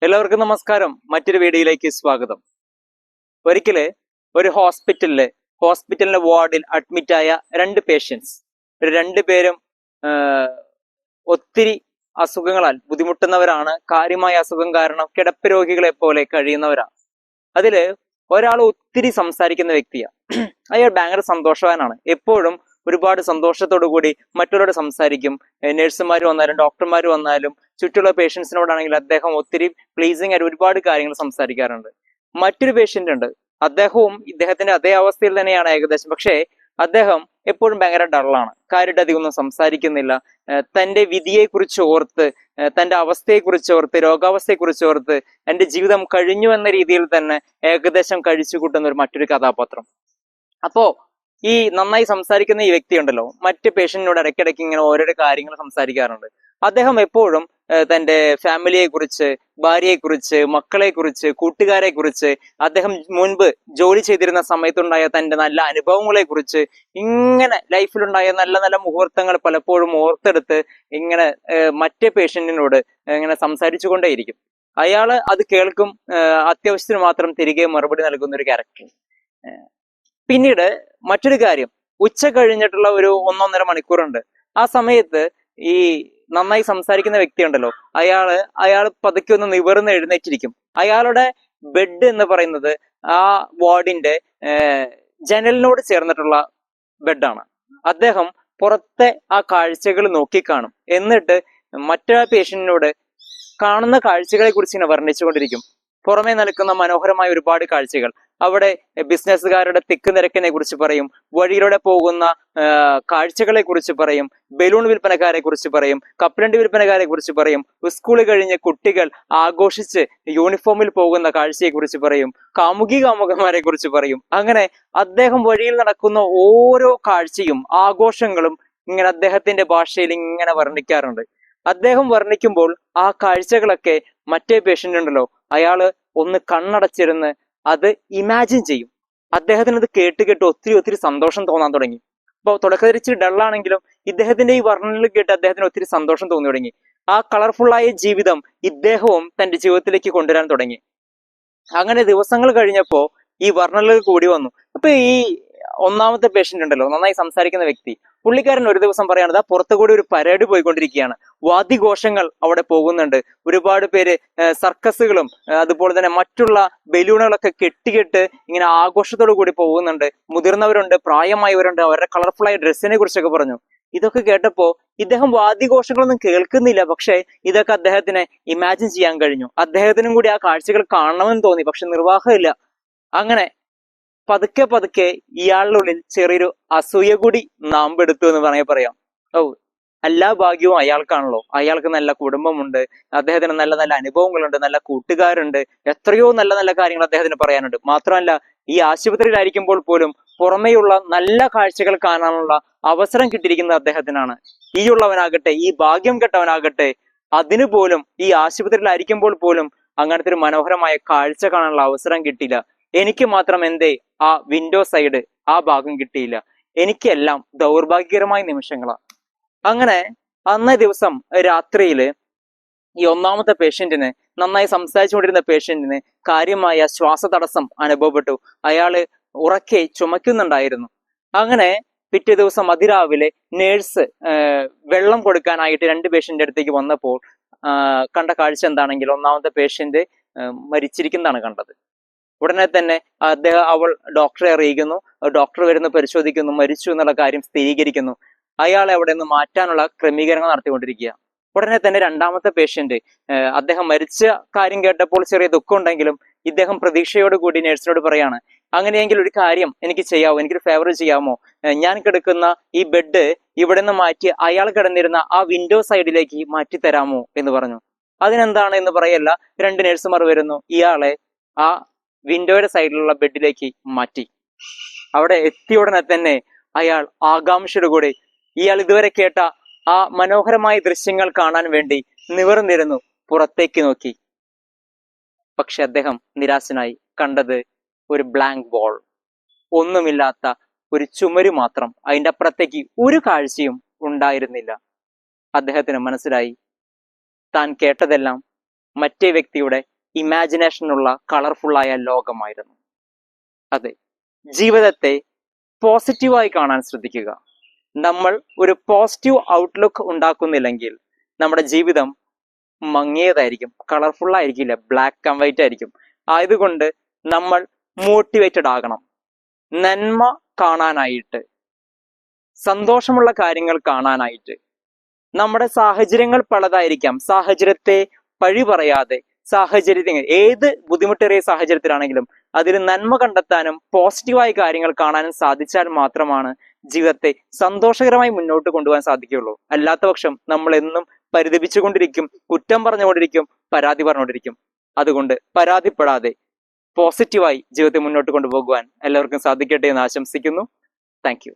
എല്ലാവർക്കും നമസ്കാരം. മറ്റൊരു വീഡിയോയിലേക്ക് സ്വാഗതം. ഒരിക്കല് ഒരു ഹോസ്പിറ്റലിന്റെ വാർഡിൽ അഡ്മിറ്റായ രണ്ട് പേഷ്യൻസ്. രണ്ടുപേരും ഒത്തിരി അസുഖങ്ങളാൽ ബുദ്ധിമുട്ടുന്നവരാണ്. കാര്യമായ അസുഖം കാരണം കിടപ്പ് രോഗികളെ പോലെ കഴിയുന്നവരാണ്. അതില് ഒരാൾ ഒത്തിരി സംസാരിക്കുന്ന വ്യക്തിയാണ്. അയാൾ ഭയങ്കര സന്തോഷവാനാണ്. എപ്പോഴും ഒരുപാട് സന്തോഷത്തോടു കൂടി മറ്റുള്ളവരോട് സംസാരിക്കും. നഴ്സുമാർ വന്നാലും ഡോക്ടർമാർ വന്നാലും ചുറ്റുള്ള പേഷ്യൻസിനോടാണെങ്കിൽ അദ്ദേഹം ഒത്തിരി പ്ലീസിങ് ആയിട്ട് ഒരുപാട് കാര്യങ്ങൾ സംസാരിക്കാറുണ്ട്. മറ്റൊരു പേഷ്യന്റ് ഉണ്ട്. അദ്ദേഹവും ഇദ്ദേഹത്തിന്റെ അതേ അവസ്ഥയിൽ തന്നെയാണ് ഏകദേശം. പക്ഷേ അദ്ദേഹം എപ്പോഴും ഭയങ്കര ഡള്ളാണ്. കാര്യമായിട്ട് അധികം ഒന്നും സംസാരിക്കുന്നില്ല. തന്റെ വിധിയെക്കുറിച്ച് ഓർത്ത്, തന്റെ അവസ്ഥയെക്കുറിച്ച് ഓർത്ത്, രോഗാവസ്ഥയെക്കുറിച്ച് ഓർത്ത് എന്റെ ജീവിതം കഴിഞ്ഞു എന്ന രീതിയിൽ തന്നെ ഏകദേശം കഴിച്ചു കൂട്ടുന്ന ഒരു മറ്റൊരു കഥാപാത്രം. അപ്പോ ഈ നന്നായി സംസാരിക്കുന്ന ഈ വ്യക്തി ഉണ്ടല്ലോ, മറ്റ് പേഷ്യന്റിനോട് ഇടയ്ക്കിടയ്ക്ക് ഇങ്ങനെ ഓരോരോ കാര്യങ്ങൾ സംസാരിക്കാറുണ്ട്. അദ്ദേഹം എപ്പോഴും തന്റെ ഫാമിലിയെ കുറിച്ച്, ഭാര്യയെ കുറിച്ച്, മക്കളെ കുറിച്ച്, കൂട്ടുകാരെ കുറിച്ച്, അദ്ദേഹം മുൻപ് ജോലി ചെയ്തിരുന്ന സമയത്തുണ്ടായ തന്റെ നല്ല അനുഭവങ്ങളെ കുറിച്ച്, ഇങ്ങനെ ലൈഫിലുണ്ടായ നല്ല നല്ല മുഹൂർത്തങ്ങൾ പലപ്പോഴും ഓർത്തെടുത്ത് ഇങ്ങനെ മറ്റേ പേഷ്യന്റിനോട് ഇങ്ങനെ സംസാരിച്ചു കൊണ്ടേയിരിക്കും. അയാള് അത് കേൾക്കും. അത്യാവശ്യത്തിന് മാത്രം തിരികെ മറുപടി നൽകുന്ന ഒരു ക്യാരക്ടർ. പിന്നീട് മറ്റൊരു കാര്യം, ഉച്ച കഴിഞ്ഞിട്ടുള്ള ഒരു 1-1.5 മണിക്കൂറുണ്ട്. ആ സമയത്ത് ഈ നന്നായി സംസാരിക്കുന്ന വ്യക്തി ഉണ്ടല്ലോ, അയാൾ പതുക്കെ ഒന്ന് നിവർന്ന് എഴുന്നേറ്റിരിക്കും. അയാളുടെ ബെഡ് എന്ന് പറയുന്നത് ആ വാർഡിന്റെ ജനലിനോട് ചേർന്നിട്ടുള്ള ബെഡാണ്. അദ്ദേഹം പുറത്തെ ആ കാഴ്ചകൾ നോക്കിക്കാണും. എന്നിട്ട് മറ്റേ പേഷ്യന്റിനോട് കാണുന്ന കാഴ്ചകളെ കുറിച്ച് ഇങ്ങനെ വർണ്ണിച്ചുകൊണ്ടിരിക്കും. പുറമെ നിൽക്കുന്ന മനോഹരമായ ഒരുപാട് കാഴ്ചകൾ, അവിടെ ബിസിനസ്സുകാരുടെ തിക്ക് നിരക്കിനെ കുറിച്ച് പറയും, വഴിയിലൂടെ പോകുന്ന കാഴ്ചകളെ കുറിച്ച് പറയും, ബലൂൺ വിൽപ്പനക്കാരെ കുറിച്ച് പറയും, കപ്പലണ്ടി വിൽപ്പനക്കാരെ കുറിച്ച് പറയും, സ്കൂൾ കഴിഞ്ഞ് കുട്ടികൾ ആഘോഷിച്ച് യൂണിഫോമിൽ പോകുന്ന കാഴ്ചയെ കുറിച്ച് പറയും, കാമുകന്മാരെ കുറിച്ച് പറയും. അങ്ങനെ അദ്ദേഹം വഴിയിൽ നടക്കുന്ന ഓരോ കാഴ്ചയും ആഘോഷങ്ങളും ഇങ്ങനെ അദ്ദേഹത്തിന്റെ ഭാഷയിൽ ഇങ്ങനെ വർണ്ണിക്കാറുണ്ട്. അദ്ദേഹം വർണ്ണിക്കുമ്പോൾ ആ കാഴ്ചകളൊക്കെ മറ്റേ പേഷ്യന്റ് ഉണ്ടല്ലോ, അയാള് ഒന്ന് കണ്ണടച്ചിരുന്ന് അത് ഇമാജിൻ ചെയ്യും. അദ്ദേഹത്തിന് അത് കേട്ട് ഒത്തിരി സന്തോഷം തോന്നാൻ തുടങ്ങി. അപ്പൊ തുടക്കത്തിൽ ഇച്ചിരി ഡള്ളാണെങ്കിലും ഇദ്ദേഹത്തിന്റെ ഈ വർണ്ണനകൾ കേട്ട് അദ്ദേഹത്തിന് ഒത്തിരി സന്തോഷം തോന്നി തുടങ്ങി. ആ കളർഫുള്ളായ ജീവിതം ഇദ്ദേഹവും തന്റെ ജീവിതത്തിലേക്ക് കൊണ്ടുവരാൻ തുടങ്ങി. അങ്ങനെ ദിവസങ്ങൾ കഴിഞ്ഞപ്പോ ഈ വർണ്ണനകൾ കൂടി വന്നു. അപ്പൊ ഈ ഒന്നാമത്തെ പേഷ്യന്റ് ഉണ്ടല്ലോ, നന്നായി സംസാരിക്കുന്ന വ്യക്തി, പുള്ളിക്കാരൻ ഒരു ദിവസം പറയാണ്, പുറത്തുകൂടി ഒരു പരേഡ് പോയിക്കൊണ്ടിരിക്കുകയാണ്. വാദ്യഘോഷങ്ങൾ അവിടെ പോകുന്നുണ്ട്. ഒരുപാട് പേര് സർക്കസുകളും അതുപോലെ തന്നെ മറ്റുള്ള ബലൂണുകളൊക്കെ കെട്ടിക്കെട്ട് ഇങ്ങനെ ആഘോഷത്തോടു കൂടി പോകുന്നുണ്ട്. മുതിർന്നവരുണ്ട്, പ്രായമായവരുണ്ട്. അവരുടെ കളർഫുള്ളായ ഡ്രസ്സിനെ കുറിച്ചൊക്കെ പറഞ്ഞു. ഇതൊക്കെ കേട്ടപ്പോ ഇദ്ദേഹം വാദ്യഘോഷങ്ങളൊന്നും കേൾക്കുന്നില്ല, പക്ഷെ ഇതൊക്കെ അദ്ദേഹത്തിന് ഇമാജിൻ ചെയ്യാൻ കഴിഞ്ഞു. അദ്ദേഹത്തിനും കൂടി ആ കാഴ്ചകൾ കാണണമെന്ന് തോന്നി, പക്ഷെ നിർവാഹമില്ല. അങ്ങനെ പതുക്കെ ഇയാളുടെ ഉള്ളിൽ ചെറിയൊരു അസൂയ കൂടി നാമ്പെടുത്തു എന്ന് പറയാം. ഓ, എല്ലാ ഭാഗ്യവും അയാൾക്കാണല്ലോ. അയാൾക്ക് നല്ല കുടുംബമുണ്ട്, അദ്ദേഹത്തിന് നല്ല നല്ല അനുഭവങ്ങളുണ്ട്, നല്ല കൂട്ടുകാരുണ്ട്, എത്രയോ നല്ല നല്ല കാര്യങ്ങൾ അദ്ദേഹത്തിന് പറയാനുണ്ട്. മാത്രമല്ല, ഈ ആശുപത്രിയിലായിരിക്കുമ്പോൾ പോലും പുറമേയുള്ള നല്ല കാഴ്ചകൾ കാണാനുള്ള അവസരം കിട്ടിയിരിക്കുന്നത് അദ്ദേഹത്തിനാണ്. ഈ ഉള്ളവനാകട്ടെ, ഈ ഭാഗ്യം കെട്ടവനാകട്ടെ, അതിനു പോലും ഈ ആശുപത്രിയിലായിരിക്കുമ്പോൾ പോലും അങ്ങനത്തെ ഒരു മനോഹരമായ കാഴ്ച കാണാനുള്ള അവസരം കിട്ടിയില്ല. എനിക്ക് മാത്രം എന്തേ ആ വിൻഡോ സൈഡ്, ആ ഭാഗം കിട്ടിയില്ല. എനിക്കെല്ലാം ദൗർഭാഗ്യകരമായ നിമിഷങ്ങളാണ്. അങ്ങനെ അന്നേ ദിവസം രാത്രിയില് ഈ ഒന്നാമത്തെ പേഷ്യന്റിന്, നന്നായി സംസാരിച്ചുകൊണ്ടിരുന്ന പേഷ്യന്റിന് കാര്യമായ ശ്വാസതടസ്സം അനുഭവപ്പെട്ടു. അയാള് ഉറക്കെ ചുമക്കുന്നുണ്ടായിരുന്നു. അങ്ങനെ പിറ്റേ ദിവസം അതിരാവിലെ നേഴ്സ് വെള്ളം കൊടുക്കാനായിട്ട് രണ്ട് പേഷ്യന്റിന്റെ അടുത്തേക്ക് വന്നപ്പോൾ കണ്ട കാഴ്ച എന്താണെങ്കിൽ, ഒന്നാമത്തെ പേഷ്യന്റ് മരിച്ചിരിക്കുന്നതാണ് കണ്ടത്. ഉടനെ തന്നെ അവൾ ഡോക്ടറെ അറിയിക്കുന്നു. ഡോക്ടർ വരുന്നു, പരിശോധിക്കുന്നു, മരിച്ചു എന്നുള്ള കാര്യം സ്ഥിരീകരിക്കുന്നു. അയാളെ അവിടെ നിന്ന് മാറ്റാനുള്ള ക്രമീകരണങ്ങൾ നടത്തിക്കൊണ്ടിരിക്കുക. ഉടനെ തന്നെ രണ്ടാമത്തെ പേഷ്യന്റ്, അദ്ദേഹം മരിച്ച കാര്യം കേട്ടപ്പോൾ ചെറിയ ദുഃഖം ഉണ്ടെങ്കിലും ഇദ്ദേഹം പ്രതീക്ഷയോട് കൂടി നേഴ്സിനോട് പറയാണ്, അങ്ങനെയെങ്കിൽ ഒരു കാര്യം എനിക്ക് ചെയ്യാമോ, എനിക്കൊരു ഫേവർ ചെയ്യാമോ, ഞാൻ കിടക്കുന്ന ഈ ബെഡ് ഇവിടെ നിന്ന് മാറ്റി അയാൾ കിടന്നിരുന്ന ആ വിൻഡോ സൈഡിലേക്ക് മാറ്റി തരാമോ എന്ന് പറഞ്ഞു. അതിനെന്താണ് എന്ന് പറയല്ല, രണ്ട് നേഴ്സുമാർ വരുന്നു, ഇയാളെ ആ വിൻഡോയുടെ സൈഡിലുള്ള ബെഡിലേക്ക് മാറ്റി. അവിടെ എത്തിയ ഉടനെ തന്നെ അയാൾ ആകാംക്ഷയുടെ കൂടെ ഇയാൾ ഇതുവരെ കേട്ട ആ മനോഹരമായ ദൃശ്യങ്ങൾ കാണാൻ വേണ്ടി നിവർന്നിരുന്നു, പുറത്തേക്ക് നോക്കി. പക്ഷെ അദ്ദേഹം നിരാശനായി. കണ്ടത് ഒരു ബ്ലാങ്ക് വാൾ, ഒന്നുമില്ലാത്ത ഒരു ചുമര് മാത്രം. അതിൻ്റെ അപ്പുറത്തേക്ക് ഒരു കാഴ്ചയും ഉണ്ടായിരുന്നില്ല. അദ്ദേഹത്തിന് മനസ്സിലായി, താൻ കേട്ടതെല്ലാം മറ്റേ വ്യക്തിയുടെ ഇമാജിനേഷനുള്ള കളർഫുള്ളായ ലോകമായിരുന്നു. അതെ, ജീവിതത്തെ പോസിറ്റീവായി കാണാൻ ശ്രദ്ധിക്കുക. നമ്മൾ ഒരു പോസിറ്റീവ് ഔട്ട്ലുക്ക് ഉണ്ടാക്കുന്നില്ലെങ്കിൽ നമ്മുടെ ജീവിതം മങ്ങിയതായിരിക്കും, കളർഫുൾ ആയിരിക്കില്ല, ബ്ലാക്ക് ആൻഡ് വൈറ്റ് ആയിരിക്കും. ആയതുകൊണ്ട് നമ്മൾ മോട്ടിവേറ്റഡ് ആകണം. നന്മ കാണാനായിട്ട്, സന്തോഷമുള്ള കാര്യങ്ങൾ കാണാനായിട്ട്. നമ്മുടെ സാഹചര്യങ്ങൾ പലതായിരിക്കാം. സാഹചര്യത്തെ പഴി പറയാതെ, സാഹചര്യത്തിൽ ഏത് ബുദ്ധിമുട്ടേറിയ സാഹചര്യത്തിലാണെങ്കിലും അതിൽ നന്മ കണ്ടെത്താനും പോസിറ്റീവായ കാര്യങ്ങൾ കാണാനും സാധിച്ചാൽ മാത്രമാണ് ജീവിതത്തെ സന്തോഷകരമായി മുന്നോട്ട് കൊണ്ടുപോകാൻ സാധിക്കുകയുള്ളൂ. അല്ലാത്ത പക്ഷം നമ്മൾ എന്നും പരിതപിച്ചുകൊണ്ടിരിക്കും, കുറ്റം പറഞ്ഞുകൊണ്ടിരിക്കും, പരാതി പറഞ്ഞുകൊണ്ടിരിക്കും. അതുകൊണ്ട് പരാതിപ്പെടാതെ പോസിറ്റീവായി ജീവിതത്തെ മുന്നോട്ട് കൊണ്ടുപോകുവാൻ എല്ലാവർക്കും സാധിക്കട്ടെ എന്ന് ആശംസിക്കുന്നു. Thank you.